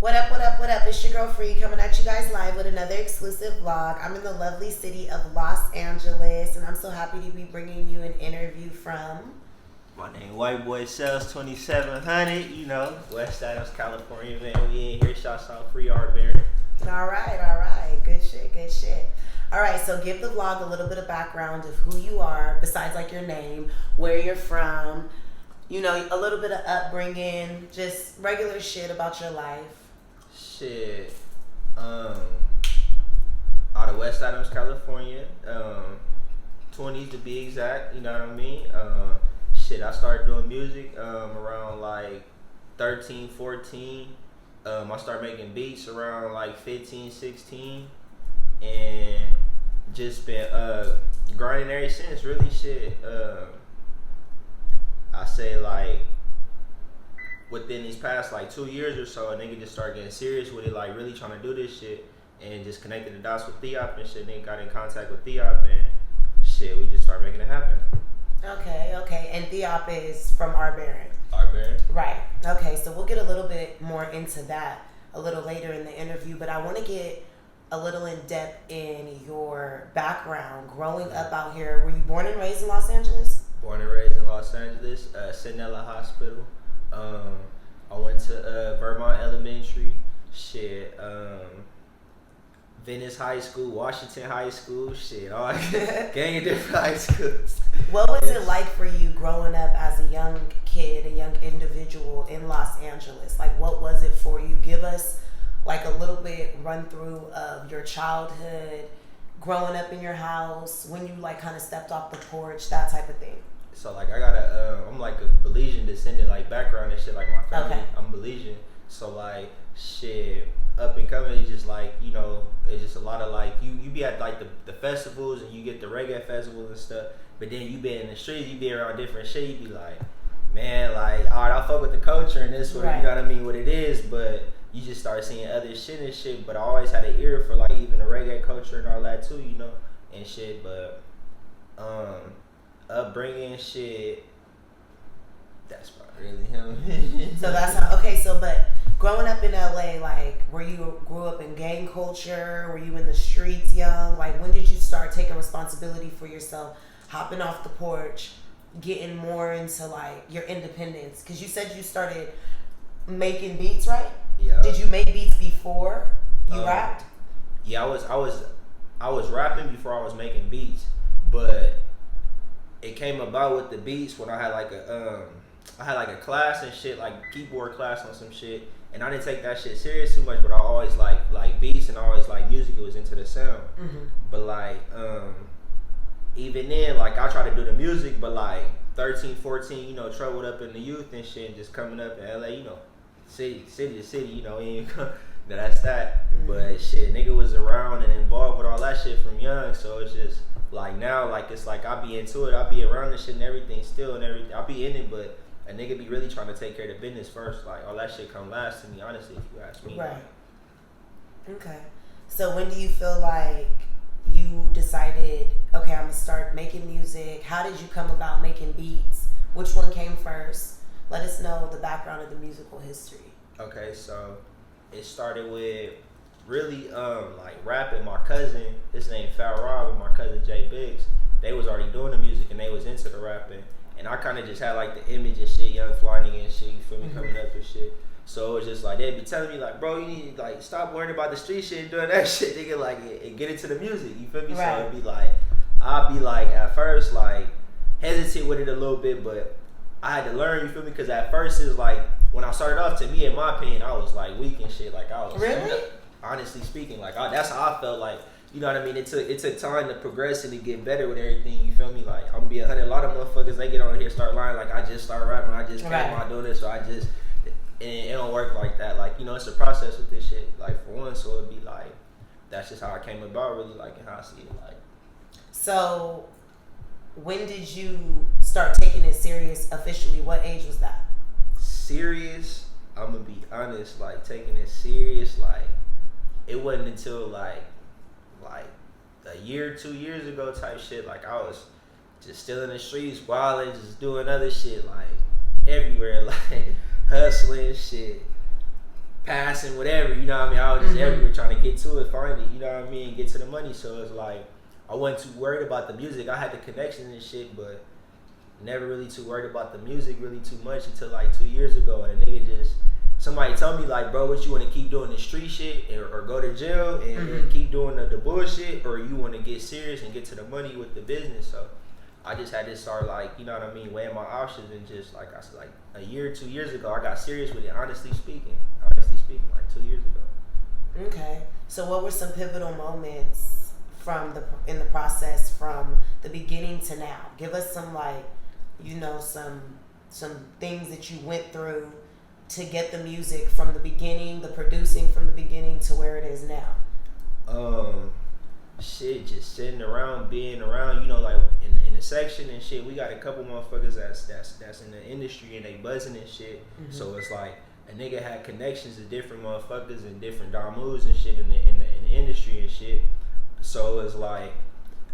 What up, what up, what up? It's your girl Free coming at you guys live with another exclusive vlog. I'm in the lovely city of Los Angeles, and I'm so happy to be bringing you an interview from... My name Whiteboycellz 2700, you know, West Adams, California, man. We in here, shouts out Free Art Baron. All right. Good shit, good shit. All right, so give the vlog a little bit of background of who you are, besides like your name, where you're from, you know, a little bit of upbringing, just regular shit about your life. Shit, out of West Adams, California, 20s to be exact, you know what I mean? Shit, I started doing music around like 13, 14. I started making beats around like 15, 16, and just been grinding ever since. Really, shit. I say like within these past like 2 years or so, a nigga just started getting serious with it, like really trying to do this shit, and just connected the dots with Theop and shit. Nigga got in contact with Theop and shit. We just started making it happen. Okay. And Theop is from Art Baron. Art Baron. Right. Okay, so we'll get a little bit more into that a little later in the interview, but I want to get a little in depth in your background growing up out here. Were you born and raised in Los Angeles? Born and raised in Los Angeles, Centinela Hospital. I went to Vermont Elementary, shit, Venice High School, Washington High School, shit, all gang of different high schools. What was it like for you growing up as a young kid, a young individual in Los Angeles? Like, what was it for you? Give us like a little bit run through of your childhood, growing up in your house, when you like kind of stepped off the porch, that type of thing. So like I got I'm like a Belizean descendant, like background and shit, like my family. Okay. I'm Belizean, so like shit, up and coming, it's just like, you know, it's just a lot of like you be at like the festivals and you get the reggae festivals and stuff, but then you be in the streets, you be around different shit, you be like, man, like all right, I fuck with the culture and this, what right. You know what I mean, what it is, but you just start seeing other shit and shit. But I always had an ear for like even the reggae culture and all that too, you know, and shit. But upbringing, shit, that's not really him. So that's how, okay, so but growing up in LA, like grew up in gang culture? Were you in the streets young? Like when did you start taking responsibility for yourself, hopping off the porch, getting more into like your independence? Because you said you started making beats, right? Yeah. Did you make beats before you rapped? Yeah, I was rapping before I was making beats, but it came about with the beats when I had like a class and shit, like keyboard class on some shit, and I didn't take that shit serious too much, but I always like beats and I always like music. It was into the sound. Mm-hmm. But like even then, like I tried to do the music, but like 13, 14, you know, troubled up in the youth and shit, and just coming up in LA, you know, city to city, you know, that's that. Mm-hmm. But shit, nigga was around and involved with all that shit from young, so it's just like now, like it's like I be into it, I be around this shit and everything still and everything. I be in it, but a nigga be really trying to take care of the business first. Like all that shit come last to me, honestly, if you ask me. right. Okay. So when do you feel like you decided, okay, I'm gonna start making music? How did you come about making beats? Which one came first? Let us know the background of the musical history. Okay, so it started with really like rapping. My cousin, his name Fat Rob, and my cousin Jay Biggs, they was already doing the music and they was into the rapping, and I kind of just had like the image and shit, young fly nigga and shit, you feel me, Mm-hmm. coming up and shit. So it was just like they'd be telling me like, bro, you need to like stop worrying about the street shit and doing that shit, nigga, like and get into the music, you feel me? Right. So it'd be like I'd be like at first like hesitant with it a little bit, but I had to learn, you feel me? Because at first it's like when I started off, to me, in my opinion, I was like weak and shit, like I was really. Honestly speaking, like that's how I felt. Like, you know what I mean? It took time to progress and to get better with everything. You feel me? Like I'm gonna be 100. A lot of motherfuckers, they get on here, start lying. Like I just started rapping, I just came out doing this, so I just. And it don't work like that. Like, you know, it's a process with this shit. Like for one, so it'd be like that's just how I came about, really, like, and how I see it. Like, so when did you start taking it serious officially? What age was that? Serious? I'm gonna be honest. Like taking it serious, like. It wasn't until like a year, 2 years ago type shit. Like I was just still in the streets, wilding, just doing other shit like everywhere, like hustling shit, passing, whatever, you know what I mean? I was just everywhere trying to get to it, find it, you know what I mean? Get to the money. So it's like, I wasn't too worried about the music. I had the connections and shit, but never really too worried about the music really too much until like 2 years ago. And a nigga just, somebody told me like, bro, what you want to keep doing the street shit or go to jail and keep doing the bullshit, or you want to get serious and get to the money with the business? So I just had to start like, you know what I mean, weighing my options, and just like I said, like a year, 2 years ago, I got serious with it. Honestly speaking, like 2 years ago. Okay. So what were some pivotal moments in the process from the beginning to now? Give us some like, you know, some things that you went through to get the music from the beginning, the producing from the beginning to where it is now. Shit, just sitting around, being around, you know, like in the section and shit. We got a couple motherfuckers that's in the industry and they buzzing and shit. So it's like a nigga had connections to different motherfuckers and different damus and shit in the industry and shit. So it's like,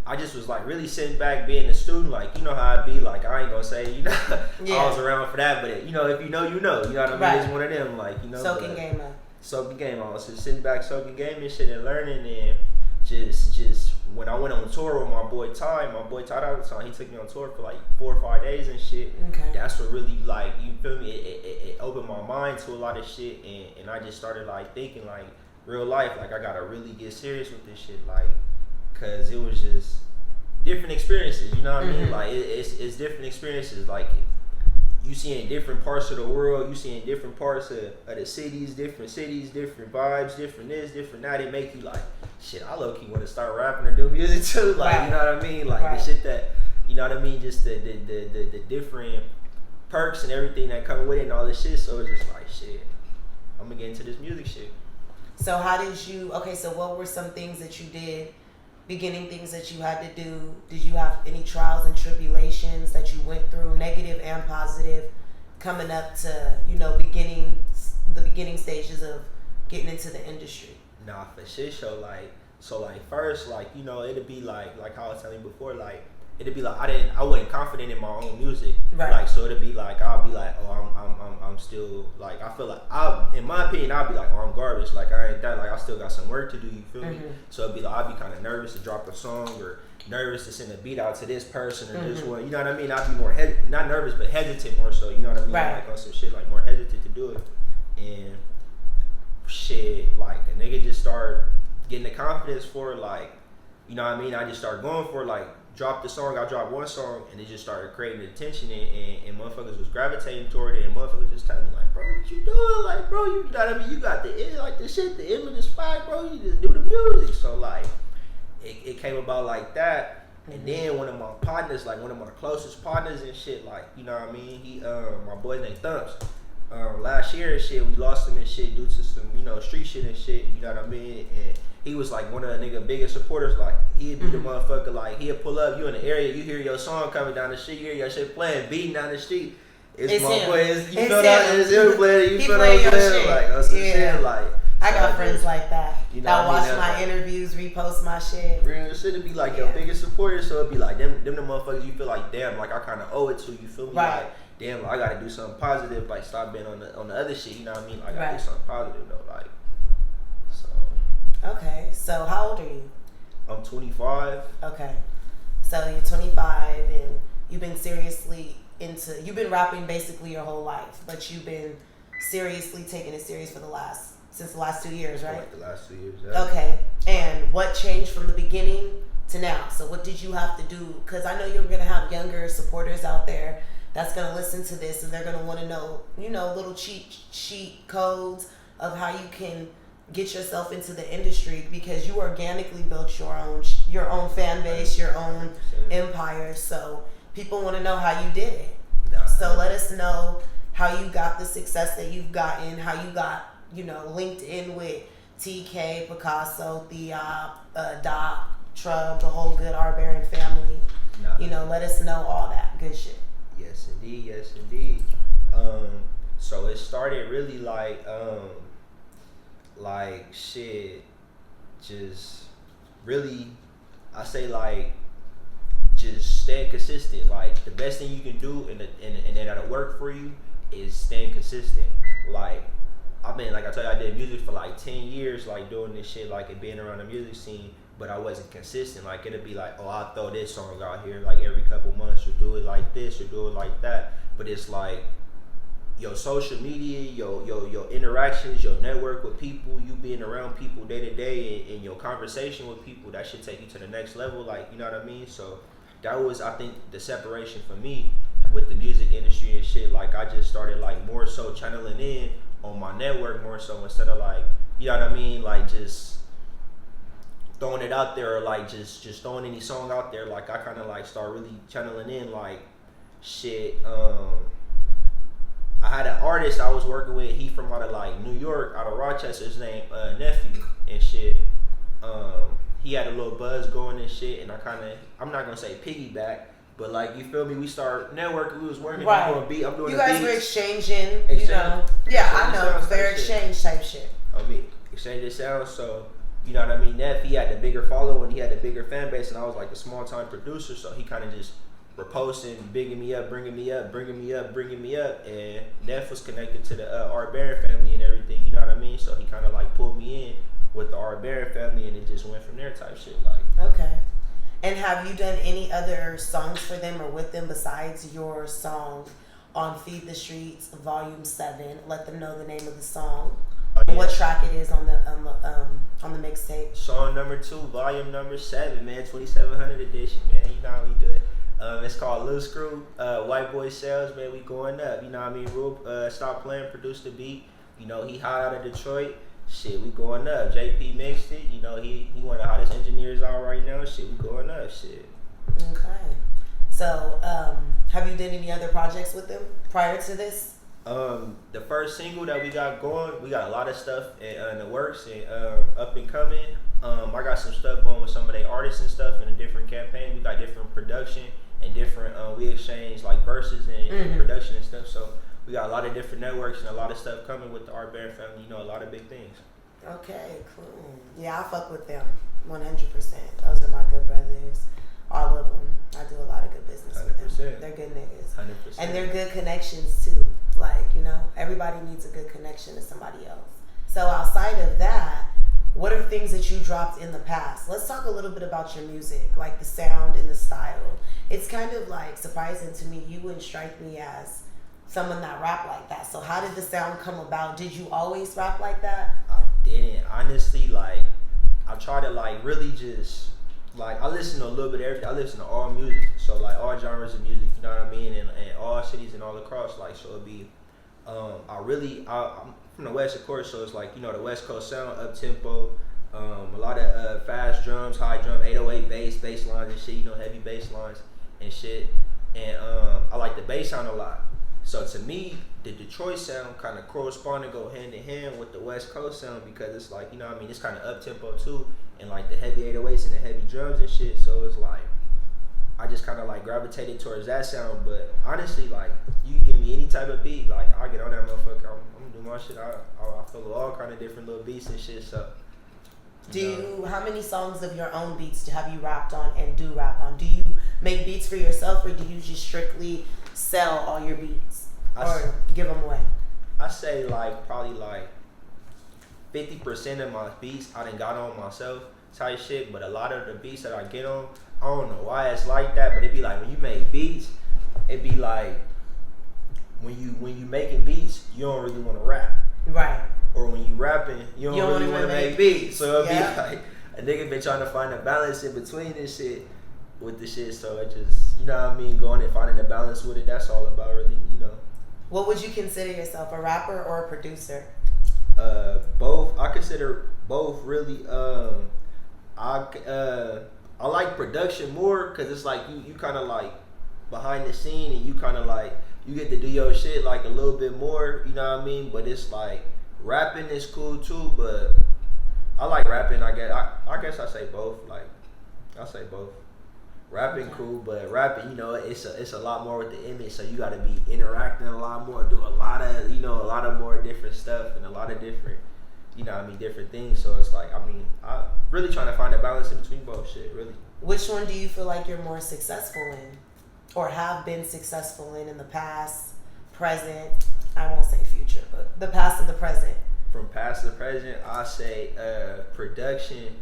I just was like really sitting back, being a student, like, you know how I be, like, I ain't gonna say, you know, I was around for that, but it, you know, if you know, you know what I mean? Right. It's one of them, like, you know. Soaking game up. Soaking game on. So sitting back, soaking game and shit and learning, and just when I went on tour with my boy Ty out of the time, he took me on tour for like 4 or 5 days and shit. Okay. That's what really, like, you feel me, it opened my mind to a lot of shit, and I just started like thinking like real life, like I gotta really get serious with this shit, like, cause it was just different experiences, you know what I mean? Like it's different experiences, like you see in different parts of the world, you see in different parts of the cities, different vibes, different this, different that. It make you like, shit, I low-key want to start rapping or do music too, like, you know what I mean? Like the shit that, you know what I mean? Just the different perks and everything that come with it and all this shit. So it's just like, shit, I'm gonna get into this music shit. So how did you, so what were some things that you did, beginning things that you had to do? Did you have any trials and tribulations that you went through, negative and positive, coming up to, you know, the beginning stages of getting into the industry? Nah, for shit show, like, so like first, like, you know, it'd be like how I was telling you before, like, it'd be like I wasn't confident in my own music, right? Like, so it'd be like I'll be like, oh, I'm still like, I feel like in my opinion, I'll be like, oh, I'm garbage, like I ain't that, like I still got some work to do, you feel me? So it'd be like I'd be kind of nervous to drop a song or nervous to send a beat out to this person or this one, you know what I mean? I'd be more not nervous but hesitant more so, you know what I mean? Right. Like on some shit, like more hesitant to do it, and shit, like a nigga just start getting the confidence for it, like, you know what I mean? I just started going for it, like. Dropped the song, I dropped one song, and it just started creating attention, and motherfuckers was gravitating toward it, and motherfuckers just telling me like, bro, what you doing? Like, bro, you know what I mean? You got the shit, the image, the spot, bro. You just do the music. So like, it came about like that, and then one of my partners, like one of my closest partners and shit, like, you know what I mean? He, my boy named Thumps. Last year and shit, we lost him and shit due to some, you know, street shit and shit. You know what I mean? And he was like one of the nigga biggest supporters. Like he'd be the motherfucker. Like he'd pull up, you in the area, you hear your song coming down the street, you hear your shit playing, beating down the street. It's my him. Boy. You feel that? It's him playing. You feel that? Shit. Like on some shit. Like I got friends like that. You know that watch my interviews, repost my shit. Real shit. It'd be like your biggest supporter. So it'd be like them the motherfuckers. You feel like damn, like I kind of owe it to. You feel me? Right. Like damn, like, I gotta do something positive. Like stop being on the other shit. You know what I mean? Like, I gotta do something positive though. Like so. Okay, so how old are you? I'm 25. Okay, so you're 25 and you've been you've been rapping basically your whole life, but you've been seriously taking it serious since the last 2 years, right? Like the last 2 years, yeah. Okay, and what changed from the beginning to now? So what did you have to do? Because I know you're gonna have younger supporters out there that's gonna listen to this and they're gonna want to know, you know, little cheat sheet codes of how you can get yourself into the industry, because you organically built your own fan base, your own empire. So people want to know how you did it. So let us know how you got the success that you've gotten, how you got, you know, linked in with TK, Picasso, Theop, Doc, Trub, the whole good Arberin family. You know, let us know all that good shit. Yes, indeed. Yes, indeed. So it started really like shit, just really, I say like, just staying consistent. Like the best thing you can do and that'll work for you is staying consistent. Like I've been, like I told you, I did music for like 10 years, like doing this shit, like, and being around the music scene, but I wasn't consistent. Like, it'd be like, oh, I'll throw this song out here, like, every couple months, or do it like this, or do it like that. But it's like, your social media, your interactions, your network with people, you being around people day to day, and your conversation with people, that should take you to the next level, like, you know what I mean? So that was, I think, the separation for me with the music industry and shit. Like, I just started, like, more so channeling in on my network more so, instead of, like, you know what I mean, like, just throwing it out there, or like just throwing any song out there. Like, I kind of like start really channeling in, like, shit. I had an artist I was working with. He from out of like New York, out of Rochester. His name Nephew and shit. He had a little buzz going and shit, and I'm not gonna say piggyback, but like, you feel me? We start networking. We was working. Right. I'm doing. You the guys beats. were exchanging. You know. Yeah, I know. Fair exchange type shit. I mean, exchange the sounds. So, you know what I mean? Neff, he had the bigger following. He had the bigger fan base, and I was like a small time producer. So he kind of just reposting, bigging me up, bringing me up. And Neff was connected to the Art Barron family and everything. You know what I mean? So he kind of like pulled me in with the Art Barron family, and it just went from there type shit. Like, okay. And have you done any other songs for them or with them besides your song on Feed the Streets Volume 7? Let them know the name of the song. And what track it is on the mixtape. Song number 2, volume number 7, man, 2700 edition, man. You know how we do it. It's called Lil Screw, Whiteboycellz, man. We going up. You know what I mean? Rube, Stop Playing, produced the beat. You know, he hot out of Detroit. Shit, we going up. JP mixed it. You know, he one of the hottest engineers out right now. Shit, we going up. Shit. Okay. So, have you done any other projects with them prior to this? The first single that we got going, we got a lot of stuff in the works and up and coming. I got some stuff going with some of the artists and stuff in a different campaign. We got different production and different, we exchange like verses and production and stuff. So we got a lot of different networks and a lot of stuff coming with the Art Barron family. You know, a lot of big things. Okay, cool. Yeah, I fuck with them 100%. Those are my good brothers. All of them. I do a lot of good business 100%. with them. They're good niggas. 100%. And they're good connections too. Like, you know, everybody needs a good connection to somebody else. So outside of that, what are things that you dropped in the past? Let's talk a little bit about your music, like the sound and the style. It's kind of like surprising to me. You wouldn't strike me as someone that rap like that. So how did the sound come about? Did you always rap like that? I didn't. Honestly, like, I try to like really just, like, I listen to a little bit of everything. I listen to all music. So like all genres of music, you know what I mean? And all cities and all across, like, so it'd be, I'm from the West, of course, so it's like, you know, the West Coast sound, up tempo, a lot of fast drums, high drum, 808 bass lines and shit, you know, heavy bass lines and shit. And I like the bass sound a lot. So to me, the Detroit sound kind of correspond and go hand in hand with the West Coast sound, because it's like, you know what I mean, it's kind of up tempo too, and like the heavy 808s and the heavy drums and shit. So it's like, I just kind of like gravitated towards that sound. But honestly, like, you give me any type of beat, like, I'll get on that motherfucker. I'm gonna do my shit. I follow all kind of different little beats and shit. So, How many songs of your own beats have you rapped on and do rap on? Do you make beats for yourself, or do you just strictly sell all your beats or give them away? I say like probably like 50% of my beats I done got on myself type shit, but a lot of the beats that I get on, I don't know why it's like that, but it be like when you make beats, it be like when you making beats, you don't really want to rap. Right. Or when you rapping, you don't really want to make beats. So it'll be like a nigga been trying to find a balance in between this shit with the shit. So it just, you know what I mean, going and finding the balance with it, that's all about really, you know. What would you consider yourself, a rapper or a producer? Both. I consider both really. I like production more, because it's like you kind of like behind the scene, and you kind of like, you get to do your shit like a little bit more, you know what I mean? But it's like, rapping is cool too, but I like rapping. I guess I say both. Like, I say both. Rapping cool, but rapping, you know, it's a lot more with the image, so you got to be interacting a lot more, do a lot of more different stuff, and a lot of different, you know what I mean, different things. So it's like, I mean, I really trying to find a balance in between both shit, really. Which one do you feel like you're more successful in, or have been successful in the past, present? I won't say future, but the past and the present. from past to present, I say production,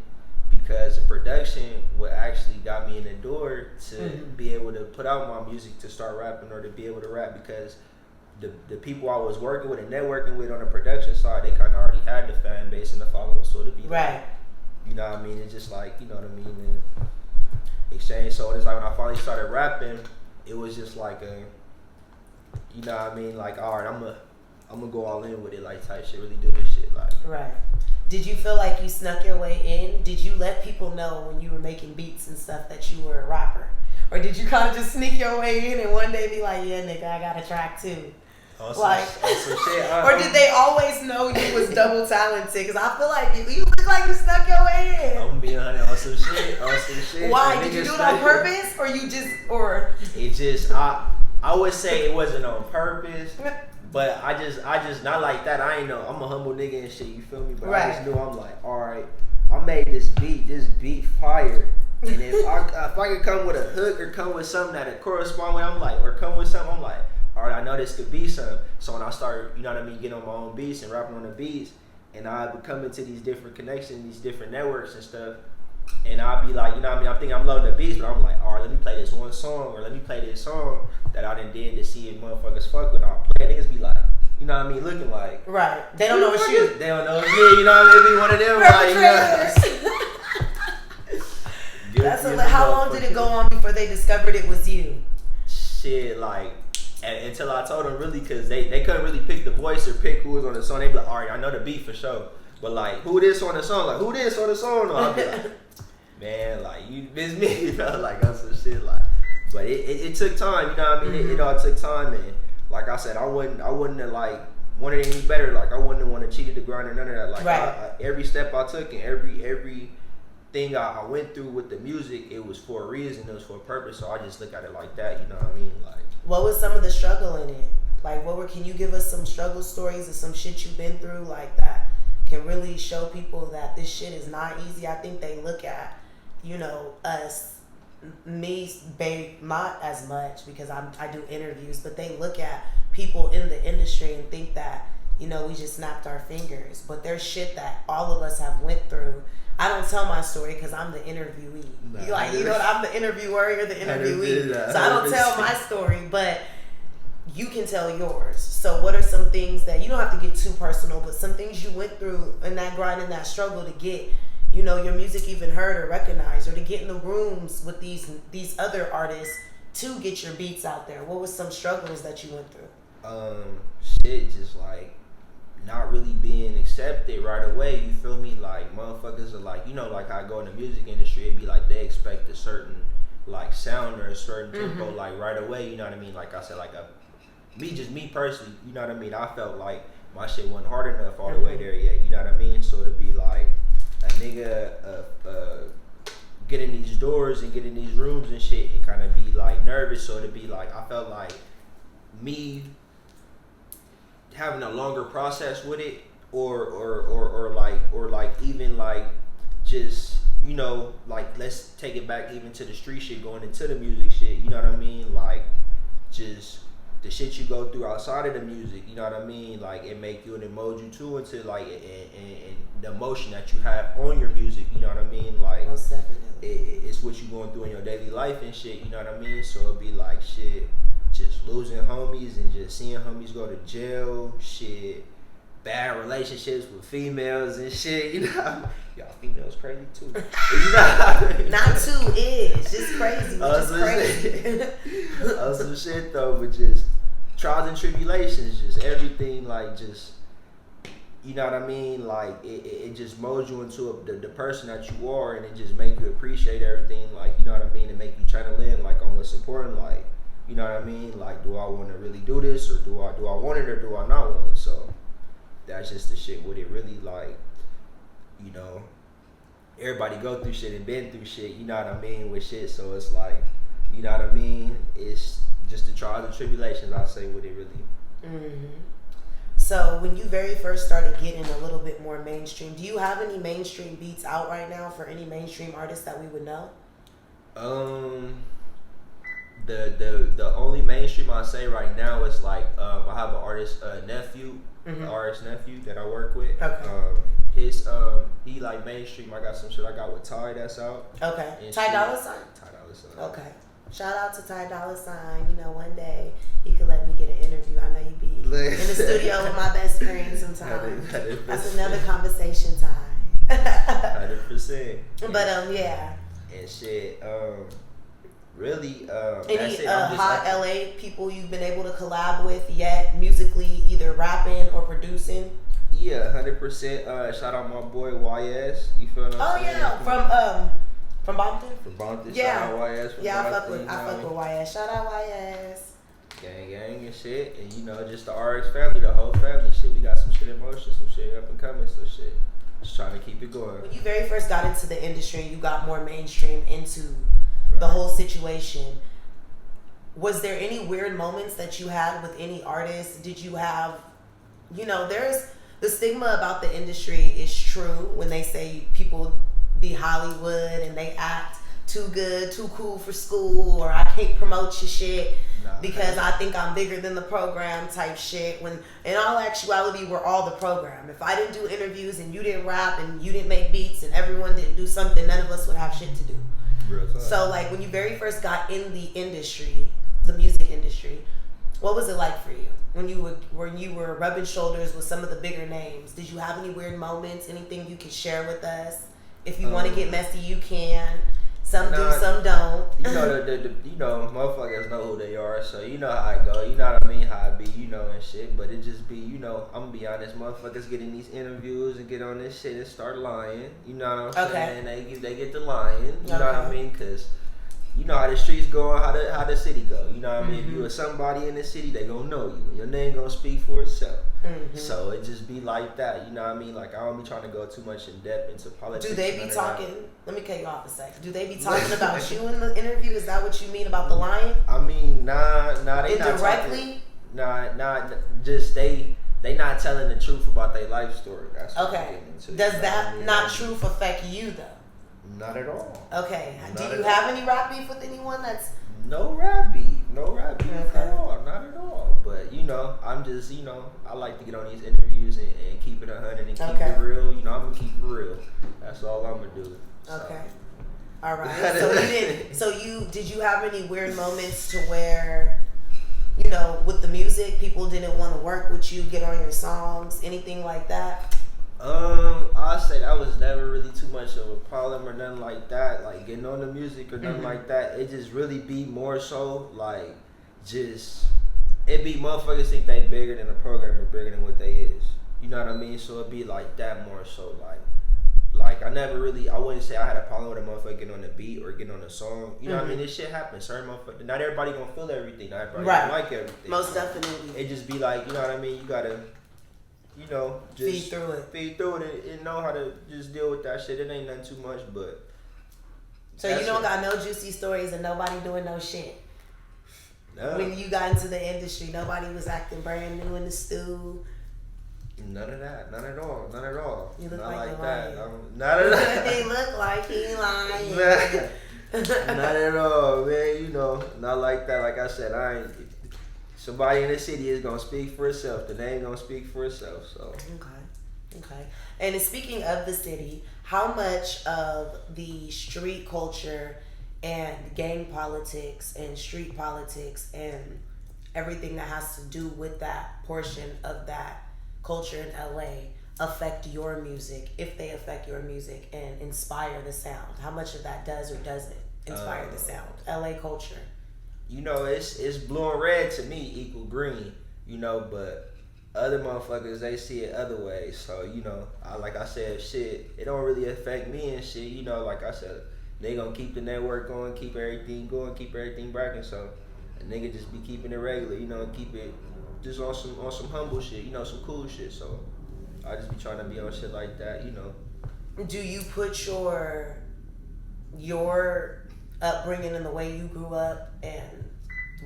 because the production what actually got me in the door to be able to put out my music, to start rapping or to be able to rap, because the people I was working with and networking with on the production side, they kind of already had the fan base and the following, so to be like, you know what I mean, it's just like, you know what I mean, the exchange. So it's like when I finally started rapping, it was just like a, you know what I mean, like, all right, I'm gonna go all in with it, like, type shit, really do this shit, like. Right. Did you feel like you snuck your way in? Did you let people know when you were making beats and stuff that you were a rapper? Or did you kind of just sneak your way in and one day be like, yeah, nigga, I got a track too? Like, some shit. Or did they always know you was double talented? Because I feel like you look like you snuck your way in. I'm being honest, on some shit. Why? Did you do it on purpose? Or you just, or? It just, I would say it wasn't on purpose. But I just not like that. I ain't know. I'm a humble nigga and shit. You feel me? But I just knew, I'm like, all right, I made this beat fire. And if I could come with a hook or come with something that correspond with, I'm like, or come with something, I'm like, all right, I know this could be something. So when I started, you know what I mean, getting on my own beats and rapping on the beats, and I would come into these different connections, these different networks and stuff, and I'd be like, you know what I mean, I think I'm loading the beats, but I'm like, all right, let me play this one song, or let me play this song that I done did to see if motherfuckers fuck with. I'll play it. Niggas be like, you know what I mean, looking like. Right. They don't know it's you. They don't know it's me, you know what I mean? It be one of them, like, you know. That's how long did it go on before they discovered it was you? Shit, like, until I told them, really, because they couldn't really pick the voice or pick who was on the song. They be like, all right, I know the beat for sure, but like, who this on the song? Like, who this on the song? No, I'll be like, man, like, it's me, you know, like, that's some shit, like. But it took time, you know what I mean? It all took time, and like I said, I wouldn't have like wanted it any better. Like, I wouldn't have wanted to cheat the grind or none of that. Like, every step I took and every thing I went through with the music, it was for a reason, it was for a purpose. So I just look at it like that, you know what I mean? Like, what was some of the struggle in it? Like, can you give us some struggle stories or some shit you've been through, like, that can really show people that this shit is not easy? I think they look at, you know, me, babe, not as much because I do interviews, but they look at people in the industry and think that, you know, we just snapped our fingers. But there's shit that all of us have went through. I don't tell my story because I'm the interviewee. Like, you know, I'm the interviewer, you're the interviewee. So I don't tell my story, but you can tell yours. So what are some things that, you don't have to get too personal, but some things you went through in that grind and that struggle to get, you know, your music even heard or recognized, or to get in the rooms with these other artists to get your beats out there? What was some struggles that you went through? Shit, just like not really being accepted right away, you feel me? Like, motherfuckers are like, you know, like I go in the music industry, it'd be like they expect a certain like sound or a certain tempo like right away, you know what I mean? Like I said, like me personally, you know what I mean? I felt like my shit wasn't hard enough all the way there yet, you know what I mean? So to be like a nigga get in these doors and get in these rooms and shit and kind of be like nervous, so to be like, I felt like me having a longer process with it, or like even like just, you know, like let's take it back even to the street shit, going into the music shit, you know what I mean? Like just the shit you go through outside of the music, you know what I mean? Like it make you and it mold you too into like and the emotion that you have on your music, you know what I mean? Like most definitely. It's what you going through in your daily life and shit, you know what I mean? So it'd be like shit, just losing homies and just seeing homies go to jail, shit, bad relationships with females and shit, you know. Y'all females crazy too. You know? Not too is, just crazy. Just crazy. Some shit though, but just trials and tribulations, just everything, like just, you know what I mean? Like it just molds you into the person that you are, and it just make you appreciate everything, like, you know what I mean, and make you channel in like on what's important, like, you know what I mean? Like, do I want to really do this, or do I want it, or do I not want it? So that's just the shit with it, really, like, you know, everybody go through shit and been through shit, you know what I mean, with shit. So it's like, you know what I mean? It's just the trials and tribulations, I say, with it, really. So when you very first started getting a little bit more mainstream, do you have any mainstream beats out right now for any mainstream artists that we would know? The only mainstream I say right now is like I have an artist nephew, an artist nephew that I work with. Okay. His he like mainstream. I got some shit I got with Ty that's out. Okay. And Ty shit. Dolla $ign? Ty Dolla $ign. Okay. Shout out to Ty Dolla $ign. You know, one day he could let me get an interview. I know you be in the studio with my best friend sometimes. That's another conversation time. 100%. But yeah. And shit, really, any hot LA people you've been able to collab with yet, musically, either rapping or producing? Yeah, 100%. Shout out my boy YS. You feel what I'm saying? Yeah, from Bompton. From Bompton. Yeah, shout out YS. From yeah, Bompton, I fuck with YS. Shout out YS. Gang and shit, and you know, just the RX family, the whole family. Shit, we got some shit in motion, some shit up and coming, so shit. Just trying to keep it going. When you very first got into the industry, you got more mainstream into the whole situation. Was there any weird moments that you had with any artists? Did you have, you know, there's the stigma about the industry is true when they say people be Hollywood and they act too good, too cool for school, or I can't promote your shit because I think I'm bigger than the program type shit. When in all actuality, we're all the program. If I didn't do interviews and you didn't rap and you didn't make beats and everyone didn't do something, none of us would have shit to do. Real time. So like when you very first got in the industry, the music industry, what was it like for you when you were rubbing shoulders with some of the bigger names? Did you have any weird moments? Anything you could share with us? If you want to get messy, you can. Some do, some don't. You know you know, motherfuckers know who they are, so you know how I go. You know what I mean? How I be, you know, and shit. But it just be, you know, I'm gonna be honest, motherfuckers get in these interviews and get on this shit and start lying. You know what I'm saying? They get to lying. You know what I mean? Cause you know how the streets go and how the city go. You know what I mean? If you are somebody in the city, they gonna know you. Your name gonna speak for itself. So it just be like that. You know what I mean? Like I don't be trying to go too much in depth into politics. Do they be talking? Let me cut you off a sec. Do they be talking about you in the interview? Is that what you mean about the lying? I mean, nah, they indirectly. Nah, just they not telling the truth about their life story. That's what okay. Does that not truth affect you though? Not at all. Okay. Do you have any rap beef with anyone that's... No rap beef at all. Not at all. But, you know, I'm just, you know, I like to get on these interviews and keep it 100 and keep it real. You know, I'm going to keep it real. That's all I'm going to do. So. Okay. All right. Did you have any weird moments to where, you know, with the music, people didn't want to work with you, get on your songs, anything like that? I'll say that was never really too much of a problem or nothing like that. Like getting on the music or nothing like that. It just really be more so like it be motherfuckers think they bigger than the program or bigger than what they is. You know what I mean? So it be like that more so like I wouldn't say I had a problem with a motherfucker getting on the beat or getting on the song. You know what I mean? This shit happens. Certain motherfuckers, not everybody gonna feel everything. Not everybody gonna like everything. Most definitely. It just be like, you know what I mean? You gotta, you know, just feed through it and know how to just deal with that shit. It ain't nothing too much, but. So you don't got no juicy stories and nobody doing no shit? No. When you got into the industry, nobody was acting brand new in the stew? None of that. None at all. You look not like that. Not at all. He look like he lying. Not at all, man. You know, not like that. Like I said, somebody in the city is gonna speak for itself. The name gonna speak for itself. So okay. And speaking of the city, how much of the street culture and gang politics and street politics and everything that has to do with that portion of that culture in LA affect your music, if they affect your music and inspire the sound? How much of that does or doesn't inspire the sound? LA culture. You know, it's blue and red to me equal green, you know, but other motherfuckers, they see it other ways. So, you know, like I said, shit, it don't really affect me and shit. You know, like I said, they gonna keep the network going, keep everything going, keep everything bragging. So a nigga just be keeping it regular, you know, keep it just on some humble shit, you know, some cool shit. So I just be trying to be on shit like that, you know. Do you put your upbringing and the way you grew up and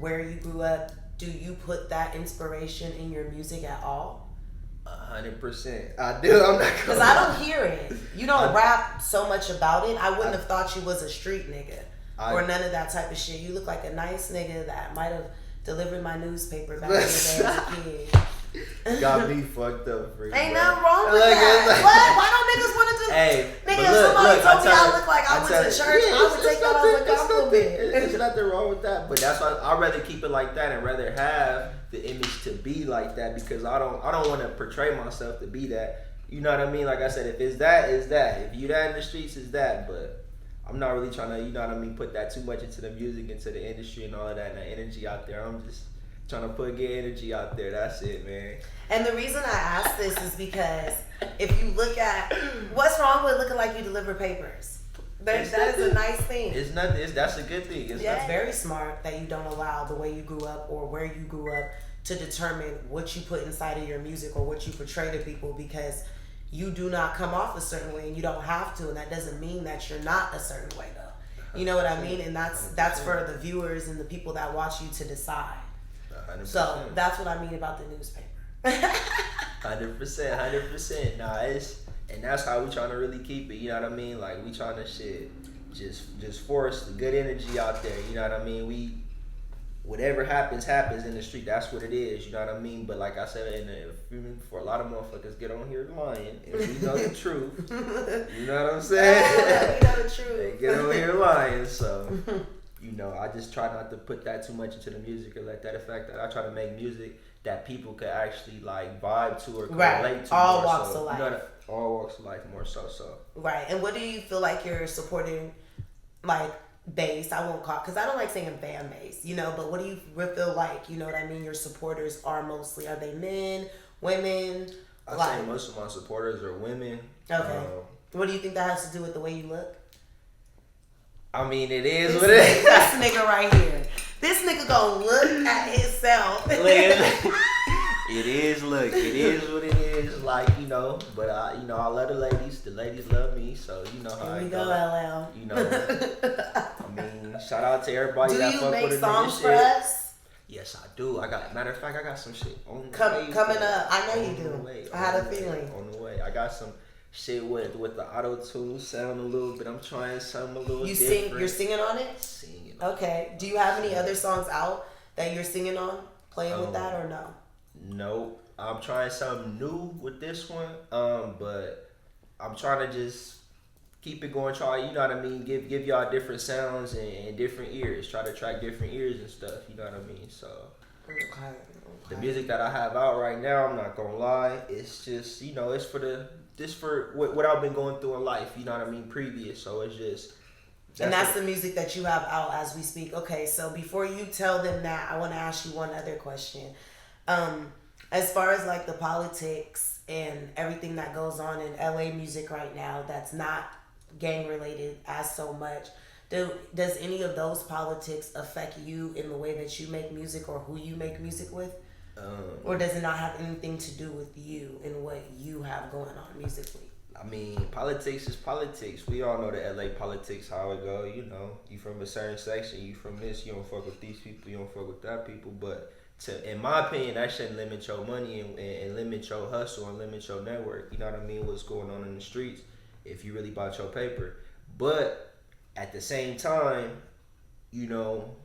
where you grew up, do you put that inspiration in your music at all? 100%. I do. I'm not because I don't hear it. You don't rap so much about it. I wouldn't have thought you was a street nigga. or none of that type of shit. You look like a nice nigga that might have delivered my newspaper back in the day as a kid. Got me fucked up, freak. Ain't nothing wrong with that. What? Why don't niggas want to do? Hey, nigga, but if somebody told me I look like I went to you, church, I would take that as a compliment. There's nothing wrong with that, but that's why I'd rather keep it like that and rather have the image to be like that, because I don't want to portray myself to be that. You know what I mean? Like I said, if it's that, it's that. If you that in the streets, it's that. But I'm not really trying to, you know what I mean, put that too much into the music, into the industry and all of that, and the energy out there. I'm just trying to put good energy out there. That's it, man. And the reason I ask this is because if you look at what's wrong with looking like you deliver papers, that is a nice thing. It's nothing. That's a good thing. It's very smart that you don't allow the way you grew up or where you grew up to determine what you put inside of your music or what you portray to people, because you do not come off a certain way and you don't have to, and that doesn't mean that you're not a certain way though. You know what I mean? And that's for the viewers and the people that watch you to decide. 100%. So that's what I mean about the newspaper. 100%. Nah, and that's how we trying to really keep it. You know what I mean? Like, we trying to just force the good energy out there. You know what I mean? Whatever happens in the street. That's what it is. You know what I mean? But like I said, for a lot of motherfuckers get on here lying, and we know the truth. You know what I'm saying? We know the truth. They get on here lying, so. You know, I just try not to put that too much into the music or let that affect that. I try to make music that people could actually like vibe to or relate to. All walks of life. You know, all walks of life more so. Right. And what do you feel like you're supporting, like, base? I won't call, because I don't like saying fan base, you know, but what do you feel like, you know what I mean, your supporters are mostly? Are they men, women? I say most of my supporters are women. Okay. What do you think that has to do with the way you look? I mean, it is what it is. This nigga right here. This nigga gonna look at himself. It is what it is. Like, you know, but I love the ladies. The ladies love me, so you know how it goes. LL. You know, I mean, shout out to everybody do that you fuck make with the songs for us? Yes, I do. Matter of fact, I got some shit on the way. Coming up. I know you do. I had a feeling. On the way. I got some shit with the auto-tune sound a little bit. I'm trying something a little different. You're singing on it? Singing. Okay. Do you have any other songs out that you're singing on? Playing with that or no? No. I'm trying something new with this one. But I'm trying to just keep it going. Try, you know what I mean? Give y'all different sounds and different ears. Try to attract different ears and stuff. You know what I mean? So. Okay. The music that I have out right now, I'm not gonna lie, it's just, you know, it's for what I've been going through in life, you know what I mean, previous. So it's just. That's the music that you have out as we speak. Okay, so before you tell them that, I want to ask you one other question. As far as like the politics and everything that goes on in LA music right now, that's not gang related as so much. Does any of those politics affect you in the way that you make music or who you make music with? Or does it not have anything to do with you and what you have going on musically? I mean, politics is politics. We all know the LA politics, how it go. You know, you from a certain section, you from this, you don't fuck with these people, you don't fuck with that people. But in my opinion, that shouldn't limit your money and limit your hustle and limit your network. You know what I mean? What's going on in the streets if you really bought your paper. But at the same time, you know,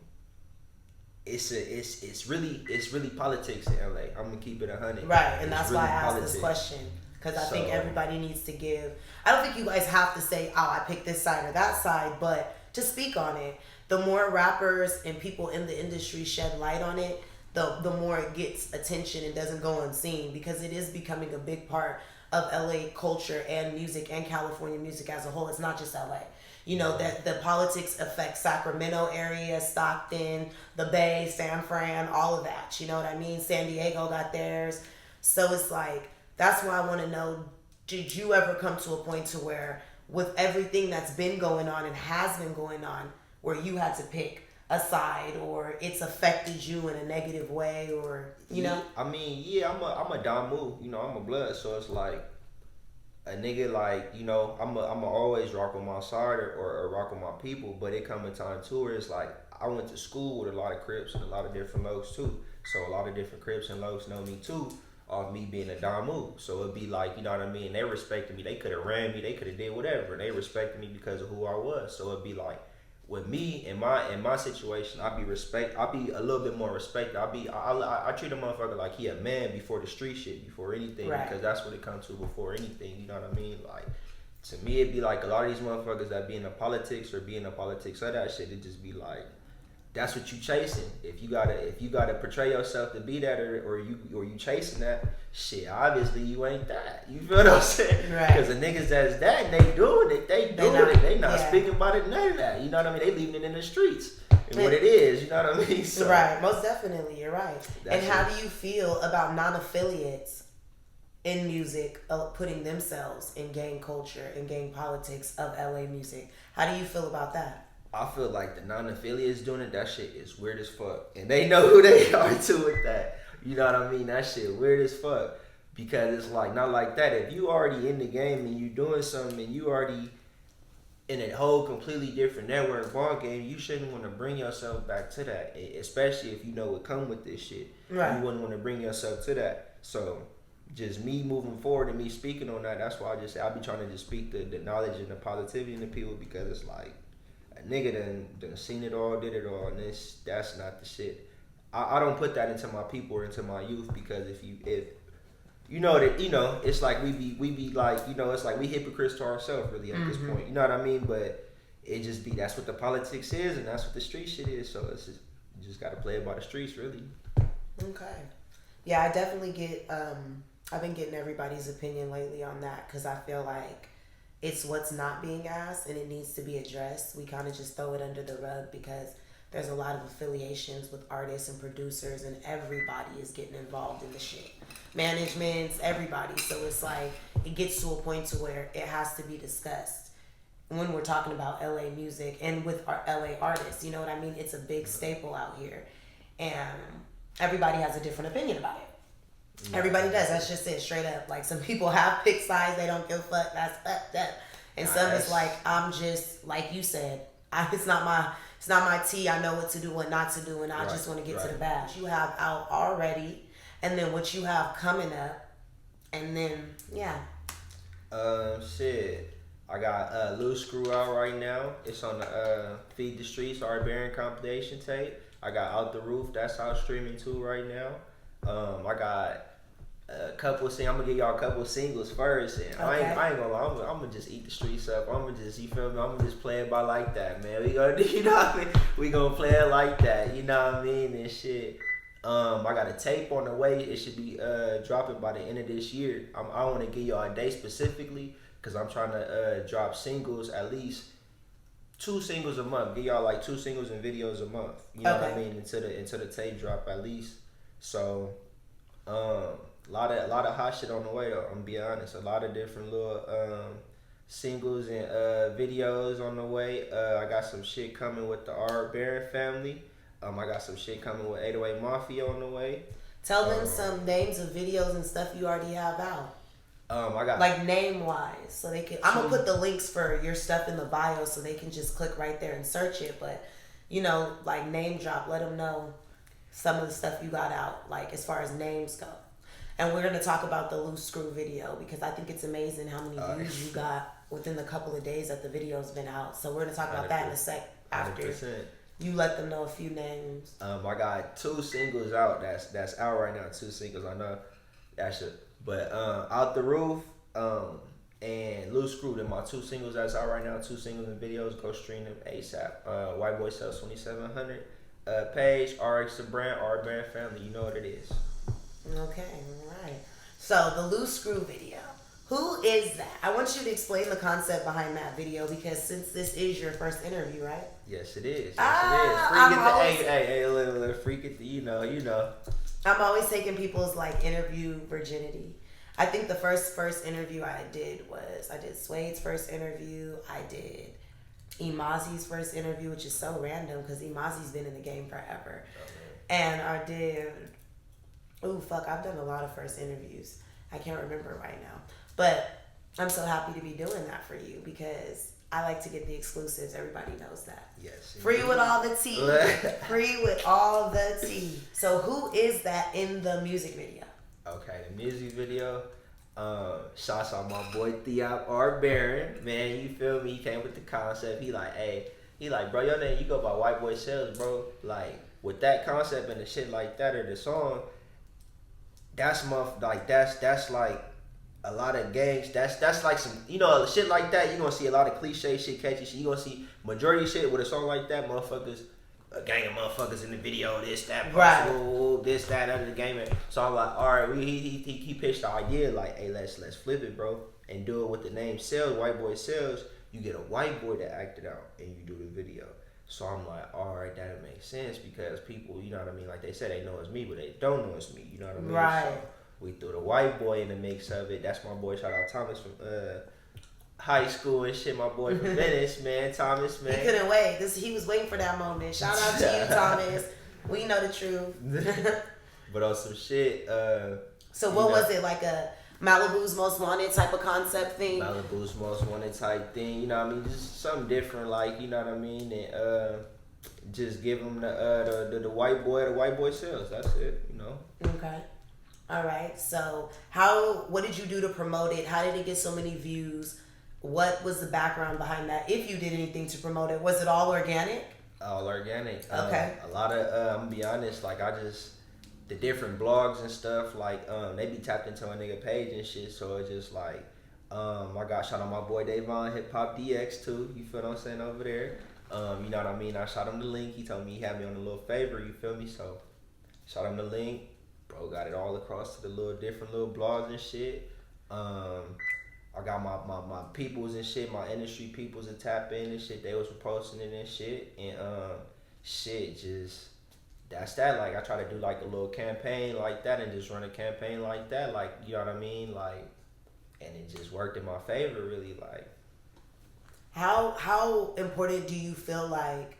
it's really politics in LA. I'm gonna keep it 100. Right, and that's why I asked this question, because I think everybody needs to give. I don't think you guys have to say, "Oh, I picked this side or that side," but to speak on it. The more rappers and people in the industry shed light on it, the more it gets attention and doesn't go unseen, because it is becoming a big part of LA culture and music and California music as a whole. It's not just LA. You know, that the politics affect Sacramento area, Stockton, the Bay, San Fran, all of that. You know what I mean? San Diego got theirs. So it's like, that's why I want to know, did you ever come to a point to where, with everything that's been going on and has been going on, where you had to pick a side or it's affected you in a negative way, or, you know? I mean, yeah, I'm a Damu, you know, I'm a blood, so it's like, a nigga, like, you know, I'm always rock with my side or rock with my people, but it come a time too where it's like, I went to school with a lot of Crips and a lot of different Lokes too, so a lot of different Crips and Lokes know me too, off me being a Damu. So it'd be like, you know what I mean, they respected me. They could have ran me, they could have did whatever, and they respected me because of who I was. So it'd be like, with me in my situation, I'll be a little bit more respect. I treat a motherfucker like he a man before the street shit, before anything, right. because that's what it comes to before anything. You know what I mean? Like, to me, it'd be like a lot of these motherfuckers that be in the politics or be in the politics of that shit. It just be like, that's what you chasing. If you gotta portray yourself to be that, or you chasing that shit, obviously you ain't that. You feel what I'm saying? Right. Because the niggas that's that, and they doing it. They not speaking about it, none of that. You know what I mean? They leaving it in the streets. And what it is, you know what I mean? So, right. Most definitely, you're right. And how do you feel about non-affiliates in music putting themselves in gang culture and gang politics of LA music? How do you feel about that? I feel like the non-affiliates doing it, that shit is weird as fuck. And they know who they are too with that. You know what I mean? That shit weird as fuck. Because it's like, not like that. If you already in the game and you doing something and you already in a whole completely different network ball game, you shouldn't want to bring yourself back to that. Especially if you know what come with this shit. Right. You wouldn't want to bring yourself to that. So, just me moving forward and me speaking on that, that's why I'll be trying to just speak the knowledge and the positivity in the people, because it's like, a nigga done seen it all, did it all, and that's not the shit. I don't put that into my people or into my youth, because if you know that, you know, it's like we be like, you know, it's like we hypocrites to ourselves really at this point. You know what I mean? But it just be, that's what the politics is, and that's what the street shit is. So it's just, you just gotta play it by the streets, really. Okay. Yeah, I definitely get. I've been getting everybody's opinion lately on that, because I feel like it's what's not being asked and it needs to be addressed. We kind of just throw it under the rug because there's a lot of affiliations with artists and producers, and everybody is getting involved in the shit. Managements, everybody. So it's like, it gets to a point to where it has to be discussed when we're talking about LA music and with our LA artists. You know what I mean? It's a big staple out here, and everybody has a different opinion about it. Everybody does. That's just it, straight up. Like, some people have pick sides, they don't give a fuck. That's fucked up. And some is like, I'm just, like you said, it's not my tea. I know what to do, what not to do, and I just want to get to the bag. What you have out already, and then what you have coming up, and then shit. I got Loose Screw out right now. It's on the Feed the Streets, our Baron compilation tape. I got Out the Roof. That's out streaming too right now. I got a couple of I'm gonna give y'all a couple of singles first, and I ain't gonna lie, I'm gonna just eat the streets up. I'm gonna just, you feel me? I'm gonna just play it by like that, man. We gonna, you know what I mean? We gonna play it like that, you know what I mean? And shit. I got a tape on the way. It should be dropping by the end of this year. I want to give y'all a date specifically, because I'm trying to drop singles, at least 2 singles a month. Give y'all like 2 singles and videos a month. You know what I mean? Until the tape drop at least. So, a lot of hot shit on the way though. I'm gonna be honest. A lot of different little singles and videos on the way. I got some shit coming with the R. Barron family. I got some shit coming with 808 Mafia on the way. Tell them some names of videos and stuff you already have out. I got like name wise, so they can. I'm gonna put the links for your stuff in the bio, so they can just click right there and search it. But you know, like name drop, let them know some of the stuff you got out, like as far as names go. And we're gonna talk about the Loose Screw video, because I think it's amazing how many views you got within the couple of days that the video's been out. So we're gonna talk about that in a sec after 100%. You let them know a few names. I got 2 singles out. That's out right now. 2 singles. I know that shit. But Out the Roof and Loose Screw, they're my 2 singles that's out right now. 2 singles and videos. Go stream them ASAP. Whiteboycellz 2700 page. RX the brand. R brand family. You know what it is. Okay, all right. So the Loose Screw video. Who is that? I want you to explain the concept behind that video, because since this is your first interview, right? Yes, it is. Yes, it is. Hey, little freak at the, you know. I'm always taking people's like interview virginity. I think the first interview I did Suede's first interview. I did Imazi's first interview, which is so random because Imazi's been in the game forever. And I did, I've done a lot of first interviews. I can't remember right now. But I'm so happy to be doing that for you, because I like to get the exclusives. Everybody knows that. Yes. Free with all the tea. Free with all the tea. So who is that in the music video? Okay, the music video. Shouts out my boy Theop R. Barron. Man, you feel me? He came with the concept. He like, hey, He like, bro, your name, you go by Whiteboycellz, bro. Like, with that concept and the shit like that or the song, that's like a lot of gangs. That's like some, you know, shit like that. You gonna see a lot of cliche shit, catchy shit. You gonna see majority shit with a song like that, motherfuckers, a gang of motherfuckers in the video, this, that, possible, this, that, under the game. So I'm like, all right, he pitched the idea like, hey, let's flip it, bro, and do it with the name Cellz, Whiteboycellz. You get a white boy that acted out, and you do the video. So I'm like, all right, that makes sense because people, you know what I mean? Like they said, they know it's me, but they don't know it's me. You know what I mean? Right. So we threw the white boy in the mix of it. That's my boy. Shout out Thomas from high school and shit. My boy from Venice, man. Thomas, man. He couldn't wait. He was waiting for that moment. Shout out to you, Thomas. We know the truth. But on some shit. So what was it, like a Malibu's Most Wanted type of concept thing? Malibu's Most Wanted type thing. You know what I mean? Just something different, like, you know what I mean? And just give them the white boy, the Whiteboycellz. That's it, you know? Okay. All right. So what did you do to promote it? How did it get so many views? What was the background behind that? If you did anything to promote it, was it all organic? All organic. Okay. A lot of, I'm gonna be honest, like the different blogs and stuff, like they be tapped into my nigga page and shit. So it's just like, I got shout out my boy Davon Hip Hop DX too. You feel what I'm saying over there? You know what I mean? I shot him the link. He told me he had me on a little favor. You feel me? So shot him the link. Bro got it all across to the little different little blogs and shit. I got my peoples and shit, my industry peoples to tap in and shit. They was posting it and shit. And shit, just that's that. Like I try to do like a little campaign like that and just run a campaign like that. Like, you know what I mean? Like, and it just worked in my favor really. Like, how important do you feel like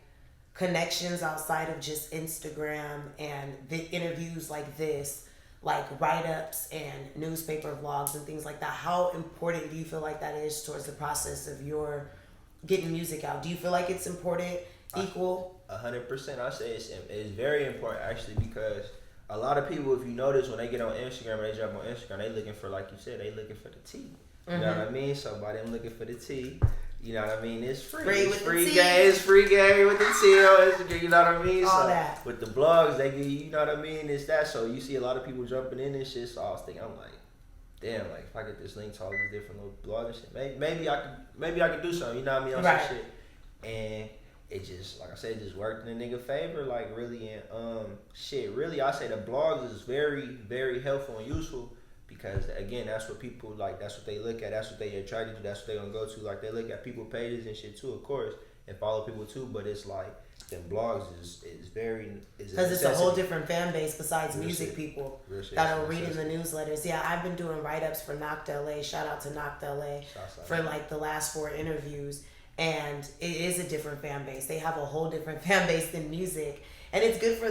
connections outside of just Instagram and the interviews like this, like write-ups and newspaper vlogs and things like that, how important do you feel like that is towards the process of your getting music out? Do you feel like it's important, equal? 100%. I say it's very important actually, because a lot of people, if you notice, when they get on Instagram or they jump on Instagram, they looking for, like you said, they looking for the tea. You know what I mean? So by them looking for the tea, you know what I mean? It's free. It's free game. It's free game with the tea on Instagram. You know what I mean? All so that. With the blogs, they give you know what I mean? It's that. So you see a lot of people jumping in and shit. So I was thinking, I'm like, damn, like if I get this link to all these different little blogs and shit, maybe I could do something. You know what I mean? On some shit. And it just, like I said, it just worked in a nigga favor, like really. And shit, really, I say the blogs is very, very helpful and useful. Because again, that's what people like. That's what they look at. That's what they attracted to. That's what they gonna go to. Like they look at people pages and shit too, of course, and follow people too. But it's like them blogs is very because it's a whole different fan base besides music people that are reading the newsletters. Yeah, I've been doing write-ups for Knocked LA. Shout out to Knocked LA for like the last 4 interviews, and it is a different fan base. They have a whole different fan base than music, and it's good for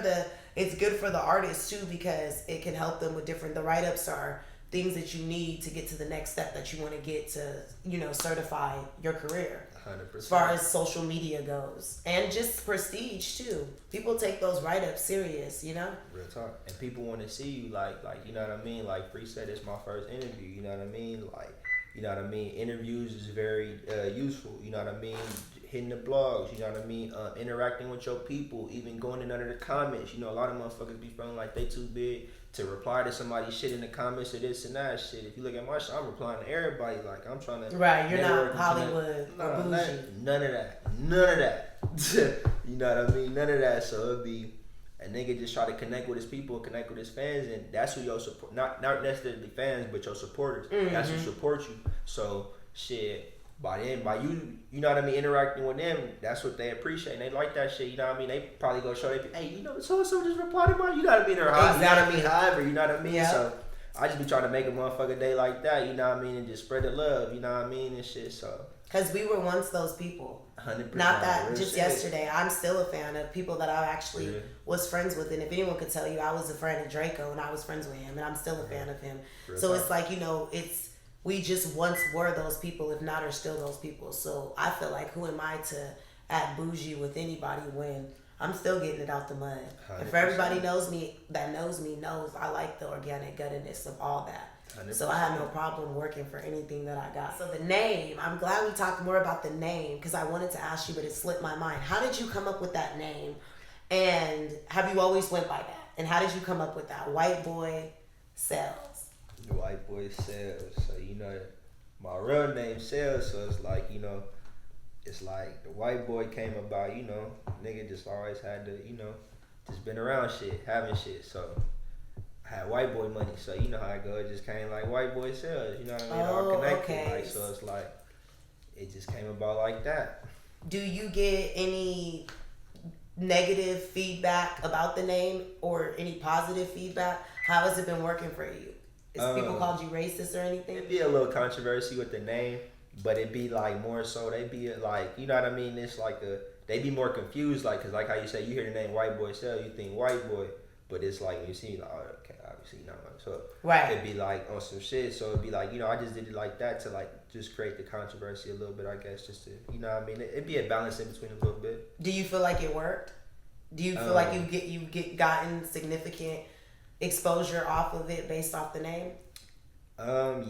the artists too, because it can help them with different. The write-ups are things that you need to get to the next step that you want to get to, you know, certify your career. 100%. As far as social media goes. And just prestige too. People take those write-ups serious, you know? Real talk. And people want to see you like, you know what I mean? Like Free said, it's my first interview, you know what I mean? Like, you know what I mean? Interviews is very useful, you know what I mean? Hitting the blogs, you know what I mean? Interacting with your people, even going in under the comments. You know, a lot of motherfuckers be feeling like they too big to reply to somebody's shit in the comments or this and that shit. If you look at my shit, I'm replying to everybody. Like, I'm trying to... Right, you're not Hollywood or bougie. None of that. You know what I mean? None of that. So it'd be... A nigga just try to connect with his people, connect with his fans, and that's who your support... Not necessarily fans, but your supporters. Mm-hmm. That's who support you. So, shit... By you, you know what I mean, interacting with them, that's what they appreciate. And they like that shit, you know what I mean? They probably go show their people, hey, you know, so-and-so just replied to mine. You gotta be there, exactly. You know what I mean? However, you know what I mean? Yeah. So I just be trying to make a motherfucker day like that, you know what I mean? And just spread the love, you know what I mean? And shit, so. Because we were once those people. 100%. Not that just yesterday. I'm still a fan of people that I actually was friends with. And if anyone could tell you, I was a friend of Draco and I was friends with him. And I'm still a fan of him. So it's like, you know, we just once were those people, if not are still those people. So I feel like, who am I to act bougie with anybody when I'm still getting it out the mud? 100%. If everybody knows me, that knows me, knows I like the organic guttedness of all that. 100%. So I had no problem working for anything that I got. So the name, I'm glad we talked more about the name because I wanted to ask you, but it slipped my mind. How did you come up with that name? And have you always went by that? And how did you come up with that? Whiteboycellz. Whiteboycellz. So, my real name Cells, so it's like, it's like the white boy came about, nigga just always had to, just been around shit, having shit. So I had white boy money, so you know how it goes. It just came like Whiteboycellz, you know what I mean? All connected, okay. like, so it's like it just came about like that. Do you get any negative feedback about the name or any positive feedback? How has it been working for you? Has people called you racist or anything? It'd be a little controversy with the name, but it'd be like more so they be like, you know what I mean? It's like they be more confused, like, cause like how you say you hear the name Whiteboycellz, you think white boy, but it's like you see, like, oh, okay, obviously not. So right. It'd be like on some shit. So it'd be like, I just did it like that to like just create the controversy a little bit, I guess, just to, you know what I mean? It'd be a balance in between a little bit. Do you feel like it worked? Do you feel like you gotten significant exposure off of it based off the name? I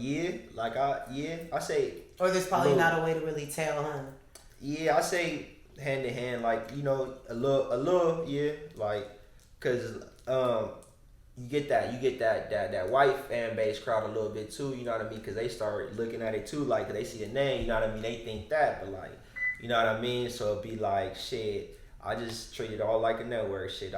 say. Or there's probably not a way to really tell, huh? Yeah, I say hand in hand, like, a little, yeah, like, cause you get that white fan base crowd a little bit too, you know what I mean? Cause they start looking at it too, like, they see the name, you know what I mean? They think that, but like, you know what I mean? So it'd be like, shit, I just treat it all like a network, shit.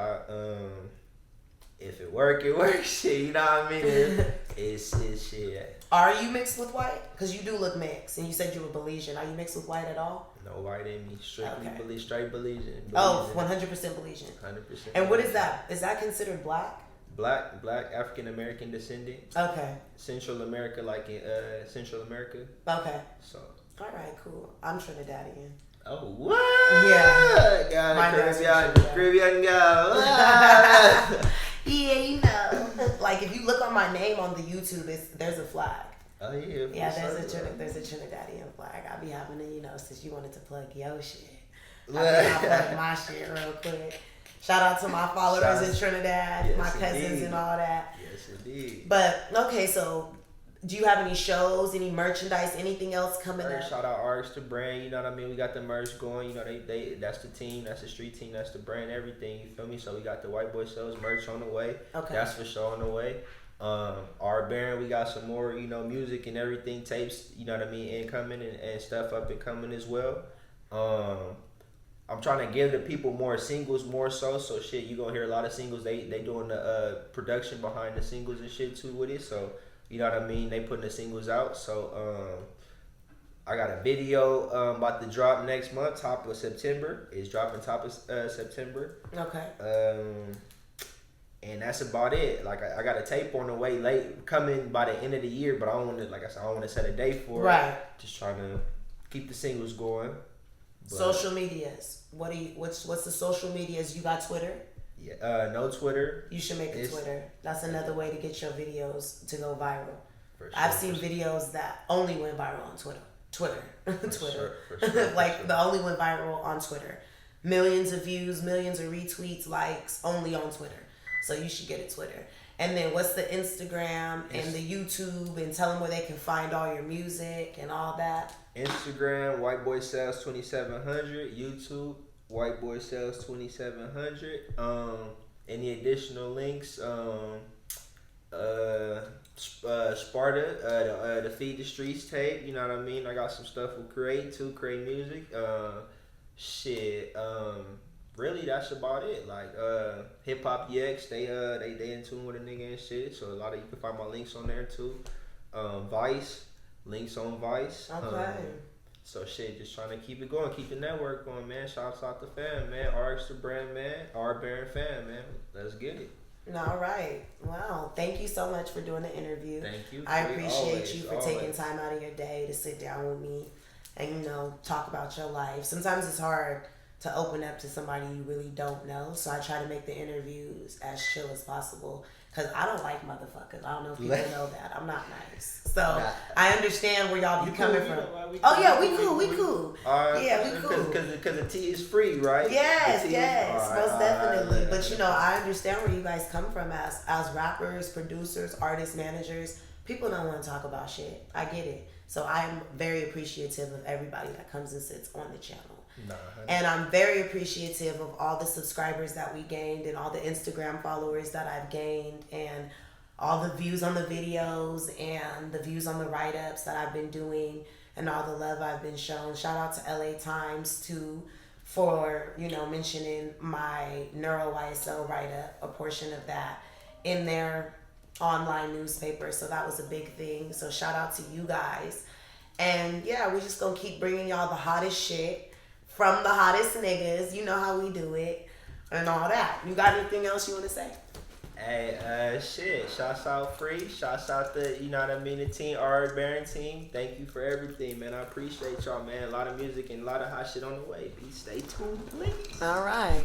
If it works, shit, you know what I mean? It's shit. Are you mixed with white? Because you do look mixed, and you said you were Belizean. Are you mixed with white at all? No white in me, strictly okay. Straight Belizean. Oh, 100% Belizean. 100%. And what is that? Is that considered black? Black, African American descendant. Okay. Central America, like in Central America. Okay. So. All right, cool. I'm Trinidadian. Oh, what? Yeah. Got Caribbean girl. Yeah, like if you look on my name on the YouTube, there's a flag. Oh yeah. Yeah, there's a Trinidadian flag. I be having to, since you wanted to plug your shit, I plug my shit real quick. Shout out to my followers in Trinidad, yes, my cousins indeed. And all that. Yes, indeed. But okay, so do you have any shows, any merchandise, anything else coming up? Shout out Arts to brand, you know what I mean? We got the merch going, they that's the team, that's the street team, that's the brand, everything, you feel me? So we got the Whiteboycellz merch on the way. Okay. That's for sure on the way. Our band, we got some more, music and everything, tapes, you know what I mean, incoming and stuff up and coming as well. I'm trying to give the people more singles more so shit, you gonna hear a lot of singles. They doing the production behind the singles and shit too with it, so you know what I mean? They putting the singles out. So I got a video about to drop next month, top of September. It's dropping top of September. Okay. And that's about it. Like I got a tape on the way late, coming by the end of the year, but I don't want to, like I said, I don't want to set a date for it. Right. Just trying to keep the singles going. But social medias. What's the social medias? You got Twitter? Yeah, no Twitter. You should make a Twitter. That's another way to get your videos to go viral. For sure, I've seen videos that only went viral on Twitter. For sure, like the only went viral on Twitter. Millions of views, millions of retweets, likes, only on Twitter. So you should get a Twitter. And then what's the Instagram and the YouTube, and tell them where they can find all your music and all that. Instagram, Whiteboycellz 2700. YouTube, Whiteboycellz 2700. Any additional links? Sparta, the Feed the Streets tape. You know what I mean? I got some stuff with create music. Really that's about it. Like Hip Hop EX, they in tune with a nigga and shit. So a lot of you can find my links on there too. Vice, links on Vice. Okay. So shit, just trying to keep it going, keep the network going, man. Shouts out to fam, man. RX the brand, man. R Baron fam, man. Let's get it. All right. Wow. Thank you so much for doing the interview. Thank you. I appreciate you for taking time out of your day to sit down with me and, talk about your life. Sometimes it's hard to open up to somebody you really don't know. So I try to make the interviews as chill as possible. Because I don't like motherfuckers. I don't know if people know that. I'm not nice. So I understand where y'all be coming from. We cool. Yeah, we cool. Because the tea is free, right? Yes, most definitely. Right. But I understand where you guys come from as rappers, producers, artists, managers. people don't want to talk about shit. I get it. So I'm very appreciative of everybody that comes and sits on the channel. Nah, and I'm very appreciative of all the subscribers that we gained and all the Instagram followers that I've gained and all the views on the videos and the views on the write-ups that I've been doing and all the love I've been shown. Shout out to LA Times too for, you know, mentioning my NeuroYSL write-up, a portion of that in their online newspaper. So that was a big thing. So shout out to you guys. And yeah, we're just gonna keep bringing y'all the hottest shit from the hottest niggas. You know how we do it and all that. You got anything else you want to say? Hey, shit. Shouts out Free. Shouts out the, you know what I mean, the team, our Baron team. Thank you for everything, man. I appreciate y'all, man. A lot of music and a lot of hot shit on the way. Please stay tuned, please. All right.